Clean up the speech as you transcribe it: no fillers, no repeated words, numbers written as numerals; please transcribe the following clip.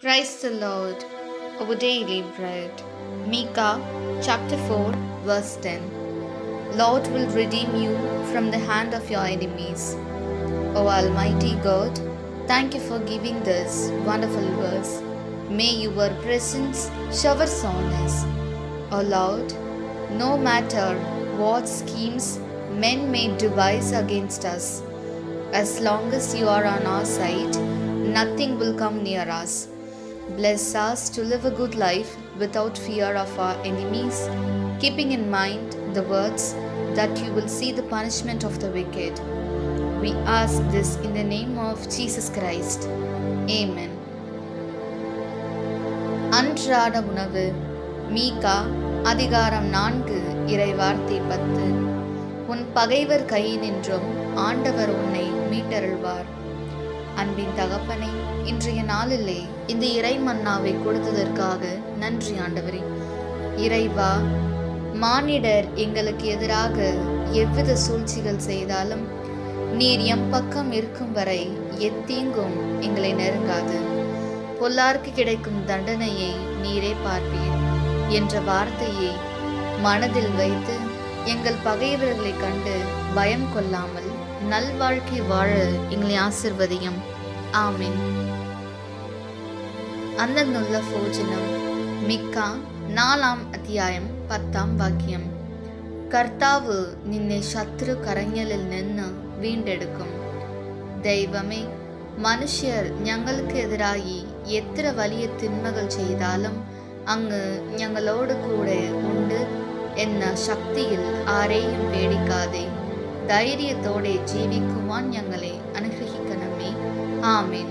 Praise the Lord, our daily bread. Micah chapter 4, verse 10. Lord will redeem you from the hand of your enemies. O Almighty God, thank you for giving this wonderful verse. May your presence shower on us. O Lord, no matter what schemes men may devise against us, as long as you are on our side, nothing will come near us. Bless us to live a good life without fear of our enemies, keeping in mind the words that you will see the punishment of the wicked. We ask this in the name of Jesus Christ. Amen. அன்றாட உணவு. மீகா அதிகாரம் 4 இறைவார்த்தை 10. உன் பகைவர் கையினின்றும் ஆண்டவர் உன்னை மீட்டருள்வார். அன்பின் தகப்பனை, இன்றைய நாளிலே இந்த இறை மன்னாவை கொடுத்ததற்காக நன்றி ஆண்டவரே. இறைவா, மானிடர் எங்களுக்கு எதிராக எவ்வித சூழ்ச்சிகள் செய்தாலும் நீர் எம் பக்கம் இருக்கும் வரை எத்தீங்கும் எங்களை நெருங்காது. பொல்லாருக்கு கிடைக்கும் தண்டனையை நீரே பார்ப்பீர் என்ற வார்த்தையை மனதில் வைத்து எங்கள் பகைவர்களை கண்டு பயம் கொள்ளாமல் நல்வாழ்க்கை வாழ எங்களை ஆசிர்வதியும். ஆமென். അന്നുള്ള ഭോജനം. മിക്ക 4 അധ്യായം 10 വാക്യം. കർത്താവ് നിന്നെ ശത്രു കരഞ്ഞലിൽ നിന്ന് വീണ്ടെടുക്കും. ദൈവമേ, മനുഷ്യർ ഞങ്ങൾക്കെതിരായി എത്ര വലിയ തിന്മകൾ ചെയ്താലും അങ്ങ് ഞങ്ങളോട് കൂടെ ഉണ്ട് എന്ന ശക്തിയിൽ ആരെയും പേടിക്കാതെ ധൈര്യത്തോടെ ജീവിക്കുവാൻ ഞങ്ങളെ അനുഗ്രഹിക്കണമേ. ആമേൻ.